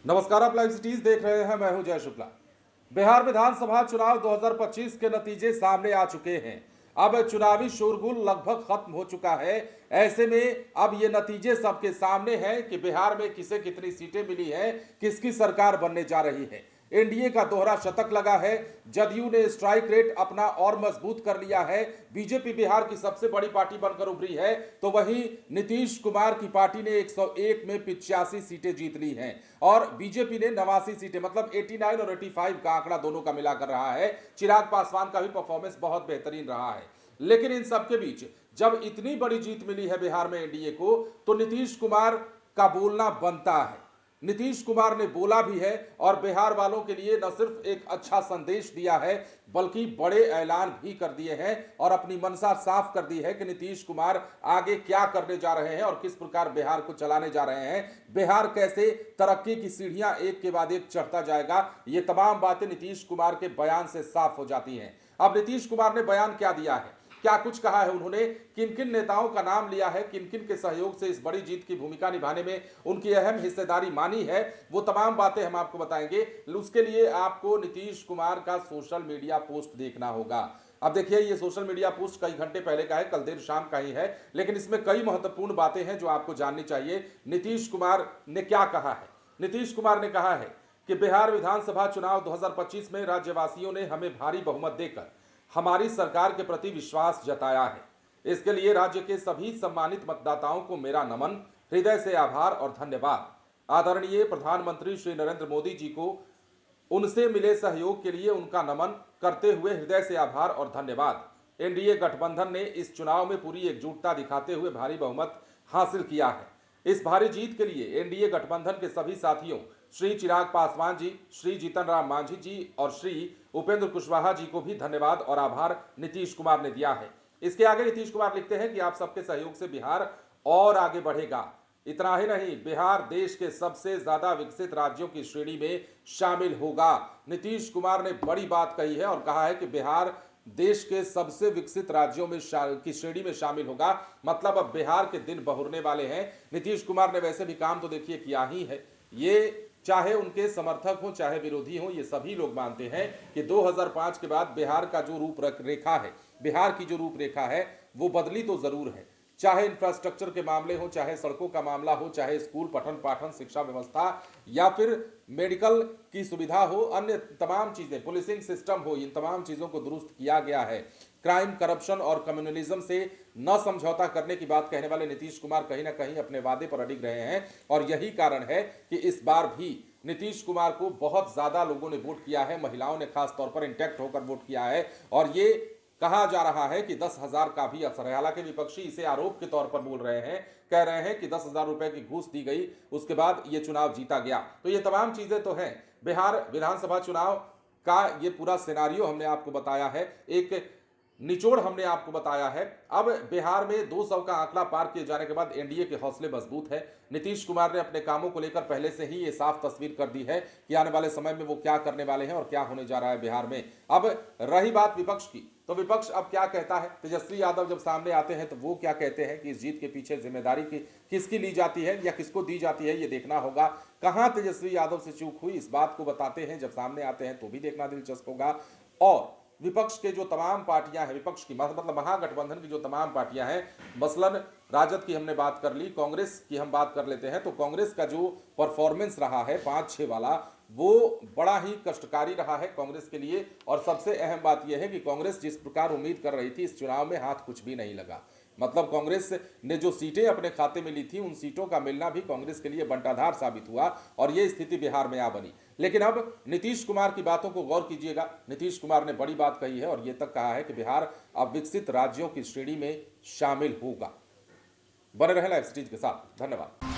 नमस्कार, आप live cities देख रहे हैं। मैं हूं जय शुक्ला। बिहार विधानसभा चुनाव 2025 के नतीजे सामने आ चुके हैं। अब चुनावी शोरगुल लगभग खत्म हो चुका है। ऐसे में अब ये नतीजे सबके सामने हैं कि बिहार में किसे कितनी सीटें मिली हैं, किसकी सरकार बनने जा रही है। एनडीए का दोहरा शतक लगा है। जदयू ने स्ट्राइक रेट अपना और मजबूत कर लिया है। बीजेपी बिहार की सबसे बड़ी पार्टी बनकर उभरी है, तो वहीं नीतीश कुमार की पार्टी ने 101 में 85 सीटें जीत ली हैं और बीजेपी ने 89 सीटें, मतलब 89 और 85 का आंकड़ा दोनों का मिलाकर रहा है। चिराग पासवान का भी परफॉर्मेंस बहुत बेहतरीन रहा है। लेकिन इन सबके बीच जब इतनी बड़ी जीत मिली है बिहार में एनडीए को, तो नीतीश कुमार का बोलना बनता है। नीतीश कुमार ने बोला भी है और बिहार वालों के लिए न सिर्फ एक अच्छा संदेश दिया है, बल्कि बड़े ऐलान भी कर दिए हैं और अपनी मंशा साफ कर दी है कि नीतीश कुमार आगे क्या करने जा रहे हैं और किस प्रकार बिहार को चलाने जा रहे हैं। बिहार कैसे तरक्की की सीढ़ियां एक के बाद एक चढ़ता जाएगा, ये तमाम बातें नीतीश कुमार के बयान से साफ हो जाती हैं। अब नीतीश कुमार ने बयान क्या दिया है, क्या कुछ कहा है उन्होंने, किन किन नेताओं का नाम लिया है, किन किन के सहयोग से इस बड़ी जीत की भूमिका निभाने में उनकी अहम हिस्सेदारी मानी है, वो तमाम बातें हम आपको बताएंगे। उसके लिए आपको नीतीश कुमार का सोशल मीडिया पोस्ट देखना होगा। अब देखिए, ये सोशल मीडिया पोस्ट कई घंटे पहले का है, कल देर शाम का ही है, लेकिन इसमें कई महत्वपूर्ण बातें हैं जो आपको जाननी चाहिए। नीतीश कुमार ने क्या कहा है? नीतीश कुमार ने कहा है कि बिहार विधानसभा चुनाव 2025 में राज्यवासियों ने हमें भारी बहुमत देकर हमारी सरकार के प्रति विश्वास जताया है। इसके लिए राज्य के सभी सम्मानित मतदाताओं को मेरा नमन, हृदय से आभार और धन्यवाद। आदरणीय प्रधानमंत्री श्री नरेंद्र मोदी जी को उनसे मिले सहयोग के लिए उनका नमन करते हुए हृदय से आभार और धन्यवाद। एनडीए गठबंधन ने इस चुनाव में पूरी एकजुटता दिखाते हुए भारी बहुमत हासिल किया है। इस भारी जीत के लिए एनडीए गठबंधन के सभी साथियों श्री चिराग पासवान जी, श्री जीतन राम मांझी जी और श्री उपेंद्र कुशवाहा जी को भी धन्यवाद और आभार नीतीश कुमार ने दिया है। इसके आगे नीतीश कुमार लिखते हैं कि आप सबके सहयोग से बिहार और आगे बढ़ेगा। इतना ही नहीं, बिहार देश के सबसे ज्यादा विकसित राज्यों की श्रेणी में शामिल होगा। नीतीश कुमार ने बड़ी बात कही है और कहा है कि बिहार देश के सबसे विकसित राज्यों में की श्रेणी में शामिल होगा। मतलब अब बिहार के दिन बहुरने वाले हैं। नीतीश कुमार ने वैसे भी काम तो देखिए किया ही है। ये चाहे उनके समर्थक हो चाहे विरोधी हो, ये सभी लोग मानते हैं कि 2005 के बाद बिहार का जो रूपरेखा है, बिहार की जो रूपरेखा है, वो बदली तो जरूर है। चाहे इंफ्रास्ट्रक्चर के मामले हो, चाहे सड़कों का मामला हो, चाहे स्कूल पठन पाठन शिक्षा व्यवस्था या फिर मेडिकल की सुविधा हो, अन्य तमाम चीजें, पुलिसिंग सिस्टम हो, इन तमाम चीजों को दुरुस्त किया गया है। क्राइम, करप्शन और कम्युनलिज्म से न समझौता करने की बात कहने वाले नीतीश कुमार कहीं ना कहीं अपने वादे पर अडिग रहे हैं और यही कारण है कि इस बार भी नीतीश कुमार को बहुत ज्यादा लोगों ने वोट किया है। महिलाओं ने खास तौर पर इंटैक्ट होकर वोट किया है और ये कहा जा रहा है कि 10,000 का भी असर है। हालांकि विपक्षी इसे आरोप के तौर पर बोल रहे हैं, कह रहे हैं कि 10,000 रुपए की घूस दी गई, उसके बाद ये चुनाव जीता गया। तो ये तमाम चीजें तो हैं। बिहार विधानसभा चुनाव का ये पूरा सिनारियो हमने आपको बताया है, एक निचोड़ हमने आपको बताया है। अब बिहार में 200 का आंकड़ा पार किए जाने के बाद एनडीए के हौसले मजबूत है। नीतीश कुमार ने अपने कामों को लेकर पहले से ही ये साफ तस्वीर कर दी है कि आने वाले समय में वो क्या करने वाले हैं और क्या होने जा रहा है बिहार में। अब रही बात विपक्ष की, तो विपक्ष अब क्या कहता है? तेजस्वी यादव जब सामने आते हैं तो वो क्या कहते हैं कि इस जीत के पीछे जिम्मेदारी किसकी ली जाती है या किसको दी जाती है, ये देखना होगा। कहां तेजस्वी यादव से चूक हुई, इस बात को बताते हैं, जब सामने आते हैं तो भी देखना दिलचस्प होगा। और विपक्ष के जो तमाम पार्टियां हैं, विपक्ष की मतलब महागठबंधन की जो तमाम पार्टियां हैं, मसलन राजद की हमने बात कर ली, कांग्रेस की हम बात कर लेते हैं, तो कांग्रेस का जो परफॉर्मेंस रहा है 5-6 वाला, वो बड़ा ही कष्टकारी रहा है कांग्रेस के लिए। और सबसे अहम बात यह है कि कांग्रेस जिस प्रकार उम्मीद कर रही थी, इस चुनाव में हाथ कुछ भी नहीं लगा। मतलब कांग्रेस ने जो सीटें अपने खाते में ली थी, उन सीटों का मिलना भी कांग्रेस के लिए बंटाधार साबित हुआ और ये स्थिति बिहार में आ बनी। लेकिन अब नीतीश कुमार की बातों को गौर कीजिएगा। नीतीश कुमार ने बड़ी बात कही है और ये तक कहा है कि बिहार अब विकसित राज्यों की श्रेणी में शामिल होगा। बने रहें लाइव सिटीज के साथ। धन्यवाद।